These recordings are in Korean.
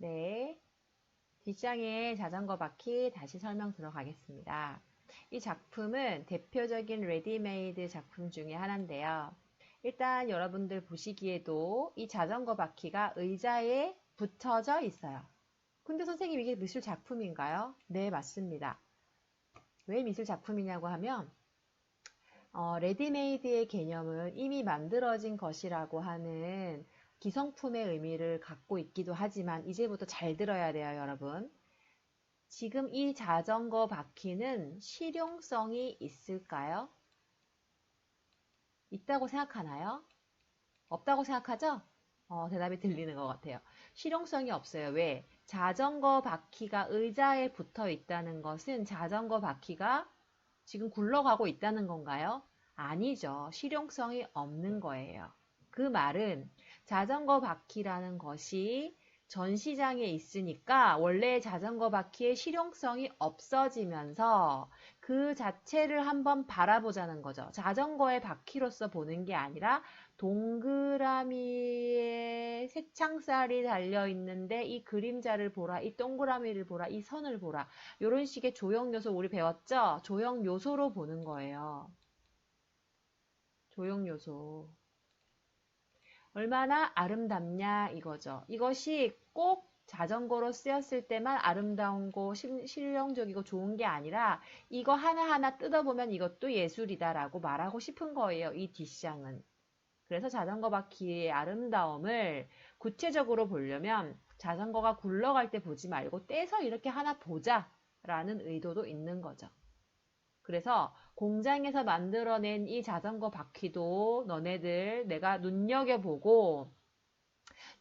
네, 뒷장의 자전거 바퀴 다시 설명 들어가겠습니다. 이 작품은 대표적인 레디메이드 작품 중에 하나인데요. 일단 여러분들 보시기에도 이 자전거 바퀴가 의자에 붙여져 있어요. 근데 선생님 이게 미술 작품인가요? 네, 맞습니다. 왜 미술 작품이냐고 하면 레디메이드의 개념은 이미 만들어진 것이라고 하는 기성품의 의미를 갖고 있기도 하지만 이제부터 잘 들어야 돼요, 여러분. 지금 이 자전거 바퀴는 실용성이 있을까요? 있다고 생각하나요? 없다고 생각하죠? 대답이 들리는 것 같아요. 실용성이 없어요. 왜? 자전거 바퀴가 의자에 붙어 있다는 것은 자전거 바퀴가 지금 굴러가고 있다는 건가요? 아니죠. 실용성이 없는 거예요. 그 말은 자전거 바퀴라는 것이 전시장에 있으니까 원래 자전거 바퀴의 실용성이 없어지면서 그 자체를 한번 바라보자는 거죠. 자전거의 바퀴로서 보는 게 아니라 동그라미에 새창살이 달려있는데 이 그림자를 보라, 이 동그라미를 보라, 이 선을 보라. 이런 식의 조형 요소 우리 배웠죠? 조형 요소로 보는 거예요. 조형 요소. 얼마나 아름답냐 이거죠. 이것이 꼭 자전거로 쓰였을 때만 아름다운 거, 실용적이고 좋은 게 아니라 이거 하나하나 뜯어보면 이것도 예술이다라고 말하고 싶은 거예요. 이 뒷샹은. 그래서 자전거 바퀴의 아름다움을 구체적으로 보려면 자전거가 굴러갈 때 보지 말고 떼서 이렇게 하나 보자라는 의도도 있는 거죠. 그래서 공장에서 만들어낸 이 자전거 바퀴도 너네들 내가 눈여겨보고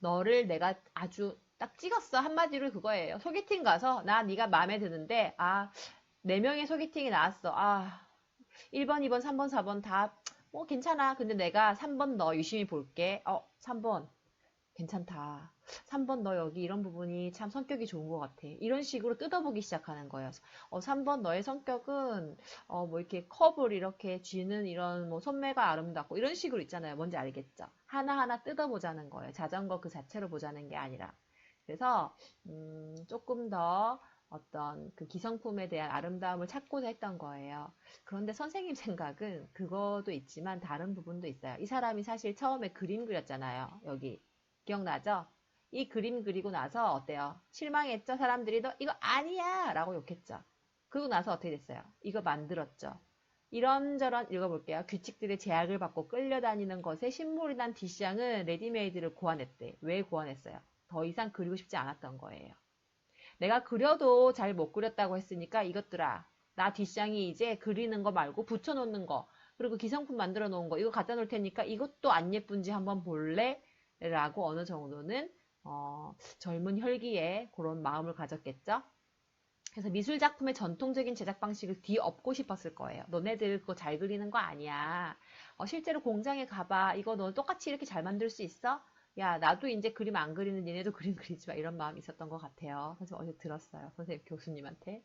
너를 내가 아주 딱 찍었어. 한마디로 그거예요. 소개팅 가서 나 네가 마음에 드는데 4명의 소개팅이 나왔어. 1번, 2번, 3번, 4번 다 뭐 괜찮아. 근데 내가 3번 너 유심히 볼게. 3번 괜찮다. 3번 너 여기 이런 부분이 참 성격이 좋은 것 같아. 이런 식으로 뜯어보기 시작하는 거예요. 3번 너의 성격은 뭐 이렇게 컵을 이렇게 쥐는 이런 뭐 손매가 아름답고 이런 식으로 있잖아요. 뭔지 알겠죠? 하나하나 뜯어보자는 거예요. 자전거 그 자체로 보자는 게 아니라. 그래서 조금 더 어떤 그 기성품에 대한 아름다움을 찾고자 했던 거예요. 그런데 선생님 생각은 그거도 있지만 다른 부분도 있어요. 이 사람이 사실 처음에 그림 그렸잖아요. 여기. 기억나죠? 이 그림 그리고 나서 어때요? 실망했죠? 사람들이 너 이거 아니야! 라고 욕했죠. 그러고 나서 어떻게 됐어요? 이거 만들었죠. 이런저런 읽어볼게요. 규칙들의 제약을 받고 끌려다니는 것에 신물이 난 뒷샹은 레디메이드를 고안했대. 왜 고안했어요? 더 이상 그리고 싶지 않았던 거예요. 내가 그려도 잘 못 그렸다고 했으니까 이것들아. 나 뒷샹이 이제 그리는 거 말고 붙여놓는 거 그리고 기성품 만들어 놓은 거 이거 갖다 놓을 테니까 이것도 안 예쁜지 한번 볼래? 라고 어느 정도는 젊은 혈기에 그런 마음을 가졌겠죠. 그래서 미술 작품의 전통적인 제작 방식을 뒤엎고 싶었을 거예요. 너네들 그거 잘 그리는 거 아니야. 실제로 공장에 가봐. 이거 너 똑같이 이렇게 잘 만들 수 있어? 야, 나도 이제 그림 안 그리는 니네도 그림 그리지 마. 이런 마음이 있었던 것 같아요. 그래서 어제 들었어요. 선생님 교수님한테.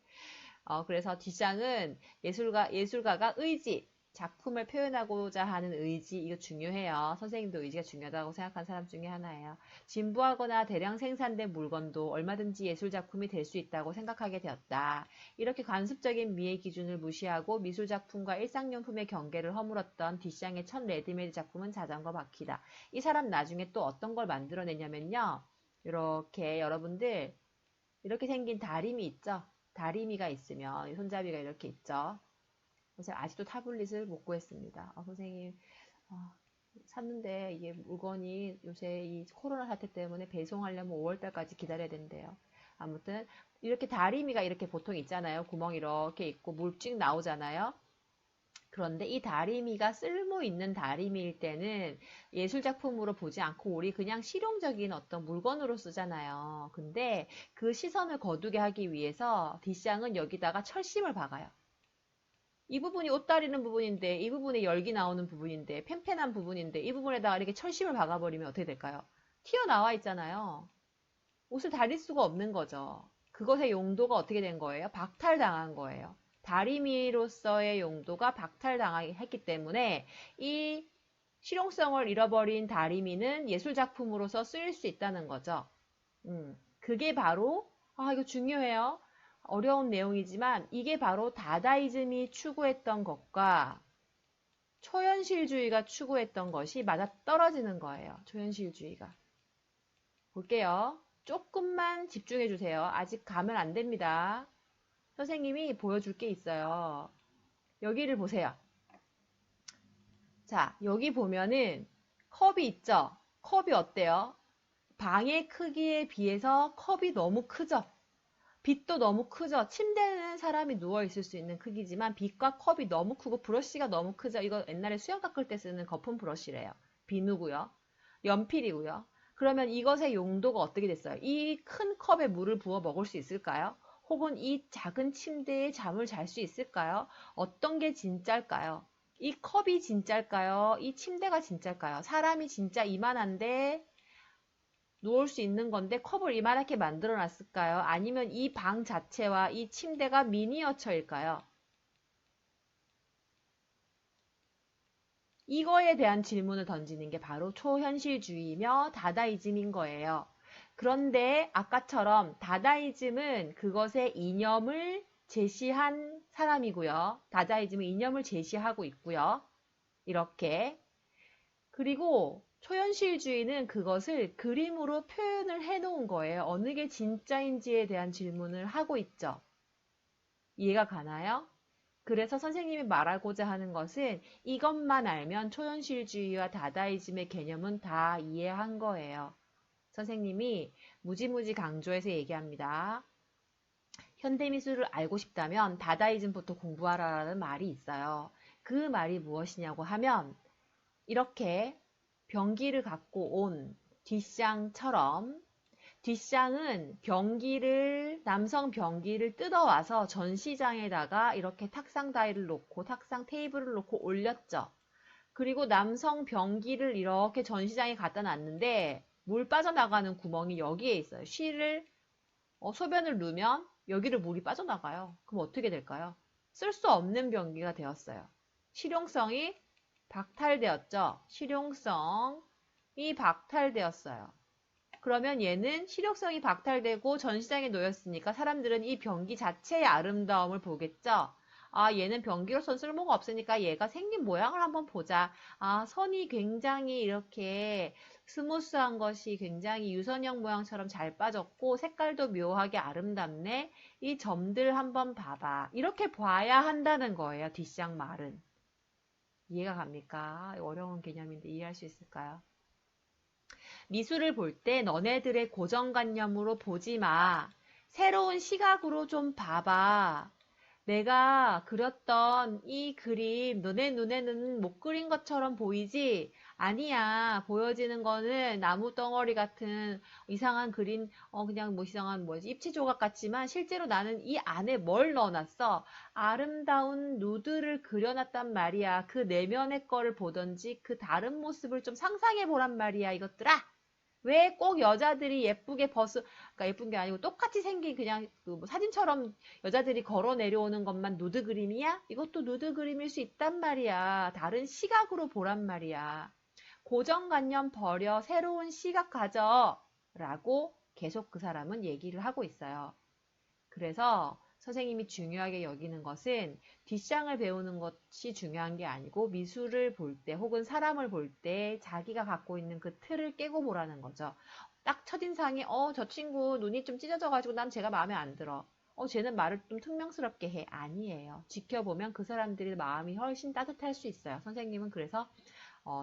그래서 뒷장은 예술가가 의지, 작품을 표현하고자 하는 의지, 이거 중요해요. 선생님도 의지가 중요하다고 생각한 사람 중에 하나예요. 진부하거나 대량 생산된 물건도 얼마든지 예술작품이 될 수 있다고 생각하게 되었다. 이렇게 관습적인 미의 기준을 무시하고 미술작품과 일상용품의 경계를 허물었던 뒷장의 첫 레디메이드 작품은 자전거 바퀴다. 이 사람 나중에 또 어떤 걸 만들어내냐면요. 이렇게 여러분들 이렇게 생긴 다리미 있죠? 다리미가 있으면 손잡이가 이렇게 있죠. 그래서 아직도 타블릿을 못 구했습니다. 선생님 샀는데 이게 물건이 요새 이 코로나 사태 때문에 배송하려면 5월달까지 기다려야 된대요. 아무튼 이렇게 다리미가 이렇게 보통 있잖아요. 구멍 이렇게 있고 물찍 나오잖아요. 그런데 이 다리미가 쓸모 있는 다리미일 때는 예술작품으로 보지 않고 우리 그냥 실용적인 어떤 물건으로 쓰잖아요. 근데 그 시선을 거두게 하기 위해서 뒷샹은 여기다가 철심을 박아요. 이 부분이 옷 다리는 부분인데 이 부분에 열기 나오는 부분인데 팽팽한 부분인데 이 부분에다가 이렇게 철심을 박아버리면 어떻게 될까요? 튀어나와 있잖아요. 옷을 다릴 수가 없는 거죠. 그것의 용도가 어떻게 된 거예요? 박탈당한 거예요. 다리미로서의 용도가 박탈당했기 때문에 이 실용성을 잃어버린 다리미는 예술작품으로서 쓰일 수 있다는 거죠. 그게 바로 이거 중요해요. 어려운 내용이지만 이게 바로 다다이즘이 추구했던 것과 초현실주의가 추구했던 것이 맞아떨어지는 거예요. 초현실주의가. 볼게요. 조금만 집중해 주세요. 아직 가면 안 됩니다. 선생님이 보여줄 게 있어요. 여기를 보세요. 자, 여기 보면은 컵이 있죠? 컵이 어때요? 방의 크기에 비해서 컵이 너무 크죠? 빛도 너무 크죠? 침대는 사람이 누워있을 수 있는 크기지만 빛과 컵이 너무 크고 브러쉬가 너무 크죠? 이거 옛날에 수영 닦을 때 쓰는 거품 브러쉬래요. 비누고요. 연필이고요. 그러면 이것의 용도가 어떻게 됐어요? 이 큰 컵에 물을 부어 먹을 수 있을까요? 혹은 이 작은 침대에 잠을 잘 수 있을까요? 어떤 게 진짜일까요? 이 컵이 진짜일까요? 이 침대가 진짜일까요? 사람이 진짜 이만한데 누울 수 있는 건데 컵을 이만하게 만들어 놨을까요? 아니면 이 방 자체와 이 침대가 미니어처일까요? 이거에 대한 질문을 던지는 게 바로 초현실주의며 다다이즘인 거예요. 그런데 아까처럼 다다이즘은 그것의 이념을 제시한 사람이고요. 다다이즘은 이념을 제시하고 있고요. 이렇게. 그리고 초현실주의는 그것을 그림으로 표현을 해놓은 거예요. 어느 게 진짜인지에 대한 질문을 하고 있죠. 이해가 가나요? 그래서 선생님이 말하고자 하는 것은 이것만 알면 초현실주의와 다다이즘의 개념은 다 이해한 거예요. 선생님이 무지무지 강조해서 얘기합니다. 현대미술을 알고 싶다면 다다이즘부터 공부하라는 말이 있어요. 그 말이 무엇이냐고 하면 이렇게 병기를 갖고 온 뒷샹처럼 뒷샹은 남성 병기를 뜯어와서 전시장에다가 이렇게 탁상 다이를 놓고 탁상 테이블을 놓고 올렸죠. 그리고 남성 병기를 이렇게 전시장에 갖다 놨는데 물 빠져나가는 구멍이 여기에 있어요. 소변을 누면 여기를 물이 빠져나가요. 그럼 어떻게 될까요? 쓸 수 없는 병기가 되었어요. 실용성이 박탈되었죠. 실용성이 박탈되었어요. 그러면 얘는 실용성이 박탈되고 전시장에 놓였으니까 사람들은 이 병기 자체의 아름다움을 보겠죠. 얘는 병기로선 쓸모가 없으니까 얘가 생긴 모양을 한번 보자. 선이 굉장히 이렇게 스무스한 것이 굉장히 유선형 모양처럼 잘 빠졌고 색깔도 묘하게 아름답네. 이 점들 한번 봐봐. 이렇게 봐야 한다는 거예요. 뒷장 말은. 이해가 갑니까? 어려운 개념인데 이해할 수 있을까요? 미술을 볼 때 너네들의 고정관념으로 보지 마. 새로운 시각으로 좀 봐봐. 내가 그렸던 이 그림 너네 눈에는 못 그린 것처럼 보이지? 아니야. 보여지는 거는 나무 덩어리 같은 이상한 그림, 그냥 뭐 이상한 입체 조각 같지만 실제로 나는 이 안에 뭘 넣어놨어? 아름다운 누드를 그려놨단 말이야. 그 내면의 거를 보던지 그 다른 모습을 좀 상상해 보란 말이야, 이것들아. 왜 꼭 여자들이 예쁘게 그러니까 예쁜 게 아니고 똑같이 생긴 그냥 그뭐 사진처럼 여자들이 걸어 내려오는 것만 누드 그림이야? 이것도 누드 그림일 수 있단 말이야. 다른 시각으로 보란 말이야. 고정관념 버려 새로운 시각 가져 라고 계속 그 사람은 얘기를 하고 있어요. 그래서 선생님이 중요하게 여기는 것은 뒷장을 배우는 것이 중요한 게 아니고 미술을 볼 때 혹은 사람을 볼 때 자기가 갖고 있는 그 틀을 깨고 보라는 거죠. 딱 첫인상에 저 친구 눈이 좀 찢어져가지고 난 제가 마음에 안 들어. 쟤는 말을 좀 퉁명스럽게 해. 아니에요. 지켜보면 그 사람들의 마음이 훨씬 따뜻할 수 있어요. 선생님은 그래서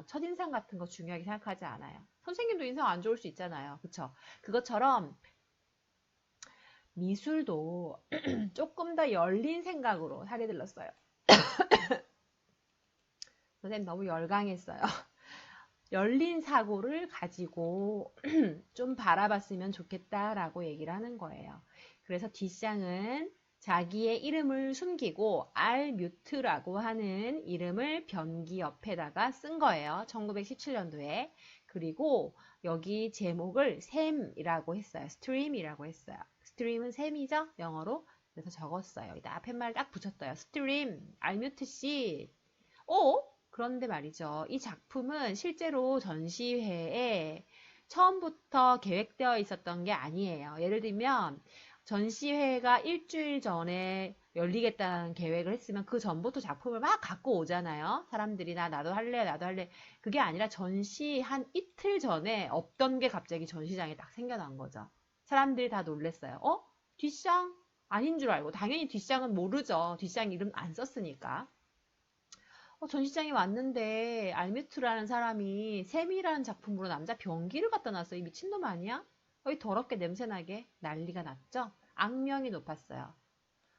첫인상 같은 거 중요하게 생각하지 않아요. 선생님도 인상 안 좋을 수 있잖아요. 그쵸? 그것처럼 미술도 조금 더 열린 생각으로 살이 들렀어요. 선생님 너무 열강했어요. 열린 사고를 가지고 좀 바라봤으면 좋겠다라고 얘기를 하는 거예요. 그래서 뒷샹은 자기의 이름을 숨기고 알뮤트라고 하는 이름을 변기 옆에다가 쓴 거예요. 1917년도에. 그리고 여기 제목을 샘이라고 했어요. 스트림이라고 했어요. 스트림은 샘이죠? 영어로. 그래서 적었어요. 여기다 앞에 말 딱 붙였어요. 스트림, 알뮤트 씨. 그런데 말이죠. 이 작품은 실제로 전시회에 처음부터 계획되어 있었던 게 아니에요. 예를 들면 전시회가 일주일 전에 열리겠다는 계획을 했으면 그 전부터 작품을 막 갖고 오잖아요. 사람들이 나도 할래, 나도 할래. 그게 아니라 전시 한 이틀 전에 없던 게 갑자기 전시장에 딱 생겨난 거죠. 사람들이 다 놀랬어요. 뒷장? 아닌 줄 알고. 당연히 뒷장은 모르죠. 뒷장 이름 안 썼으니까. 전시장에 왔는데 알미투라는 사람이 샘이라는 작품으로 남자 변기를 갖다 놨어. 이 미친놈 아니야? 거의 더럽게 냄새나게 난리가 났죠. 악명이 높았어요.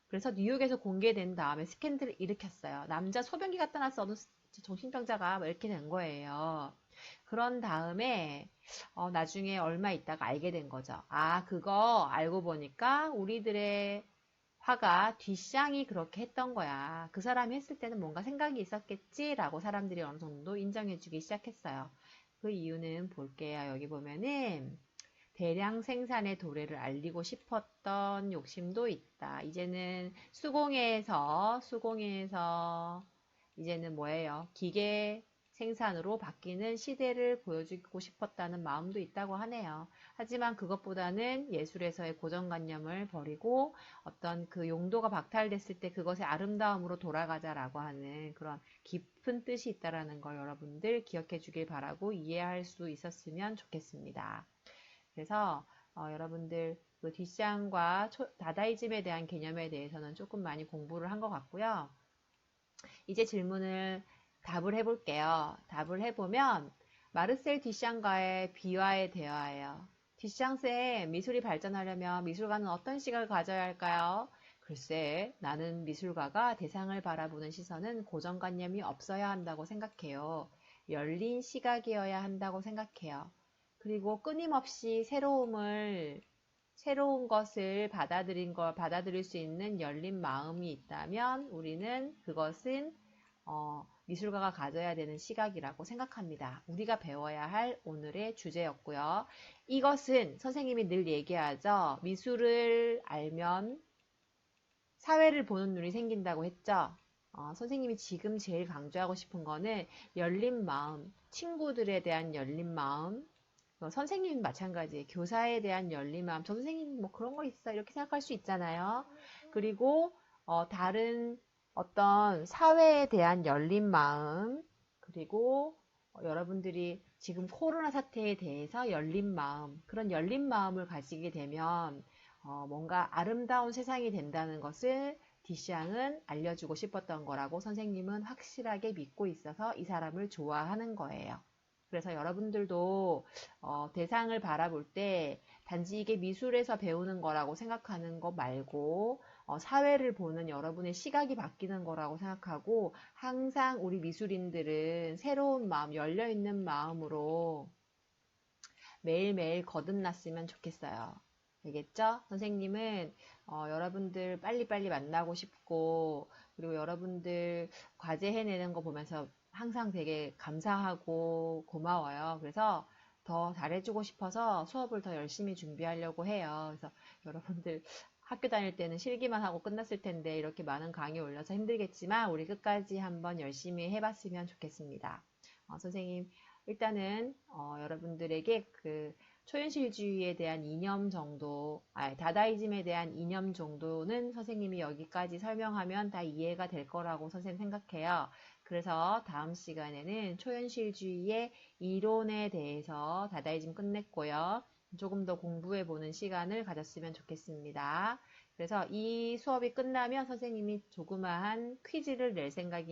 그래서 뉴욕에서 공개된 다음에 스캔들을 일으켰어요. 남자 소변기 갖다 놨어. 어느 정신병자가 뭐 이렇게 된 거예요. 그런 다음에 나중에 얼마 있다가 알게 된 거죠. 아, 그거 알고 보니까 우리들의 화가 뒷샹이 그렇게 했던 거야. 그 사람이 했을 때는 뭔가 생각이 있었겠지라고 사람들이 어느 정도 인정해주기 시작했어요. 그 이유는 볼게요. 여기 보면은 대량 생산의 도래를 알리고 싶었던 욕심도 있다. 이제는 수공예에서 이제는 뭐예요? 기계 생산으로 바뀌는 시대를 보여주고 싶었다는 마음도 있다고 하네요. 하지만 그것보다는 예술에서의 고정관념을 버리고 어떤 그 용도가 박탈됐을 때 그것의 아름다움으로 돌아가자라고 하는 그런 깊은 뜻이 있다라는 걸 여러분들 기억해 주길 바라고 이해할 수 있었으면 좋겠습니다. 그래서 여러분들 그 뒷샹과 다다이즘에 대한 개념에 대해서는 조금 많이 공부를 한 것 같고요. 이제 질문을 답을 해볼게요. 답을 해보면 마르셀 뒷샹과의 비화에 대하여 뒷샹쌤, 미술이 발전하려면 미술가는 어떤 시각을 가져야 할까요? 글쎄, 나는 미술가가 대상을 바라보는 시선은 고정관념이 없어야 한다고 생각해요. 열린 시각이어야 한다고 생각해요. 그리고 끊임없이 새로운 것을 받아들일 수 있는 열린 마음이 있다면 우리는 그것은 미술가가 가져야 되는 시각이라고 생각합니다. 우리가 배워야 할 오늘의 주제였고요. 이것은 선생님이 늘 얘기하죠. 미술을 알면 사회를 보는 눈이 생긴다고 했죠. 선생님이 지금 제일 강조하고 싶은 거는 열린 마음, 친구들에 대한 열린 마음, 선생님 마찬가지예요. 교사에 대한 열린 마음. 저 선생님 뭐 그런 거 있어. 이렇게 생각할 수 있잖아요. 그리고 다른 어떤 사회에 대한 열린 마음, 그리고 여러분들이 지금 코로나 사태에 대해서 열린 마음, 그런 열린 마음을 가지게 되면 뭔가 아름다운 세상이 된다는 것을 디샹은 알려주고 싶었던 거라고 선생님은 확실하게 믿고 있어서 이 사람을 좋아하는 거예요. 그래서 여러분들도 대상을 바라볼 때 단지 이게 미술에서 배우는 거라고 생각하는 거 말고 사회를 보는 여러분의 시각이 바뀌는 거라고 생각하고 항상 우리 미술인들은 새로운 마음, 열려있는 마음으로 매일매일 거듭났으면 좋겠어요. 알겠죠? 선생님은 여러분들 빨리빨리 만나고 싶고 그리고 여러분들 과제 해내는 거 보면서 항상 되게 감사하고 고마워요. 그래서 더 잘해주고 싶어서 수업을 더 열심히 준비하려고 해요. 그래서 여러분들 학교 다닐 때는 실기만 하고 끝났을 텐데 이렇게 많은 강의 올려서 힘들겠지만 우리 끝까지 한번 열심히 해봤으면 좋겠습니다. 선생님 일단은 여러분들에게 그 초현실주의에 대한 이념 정도, 다다이즘에 대한 이념 정도는 선생님이 여기까지 설명하면 다 이해가 될 거라고 선생님 생각해요. 그래서 다음 시간에는 초현실주의의 이론에 대해서 다다이즘 끝냈고요. 조금 더 공부해보는 시간을 가졌으면 좋겠습니다. 그래서 이 수업이 끝나면 선생님이 조그마한 퀴즈를 낼 생각입니다.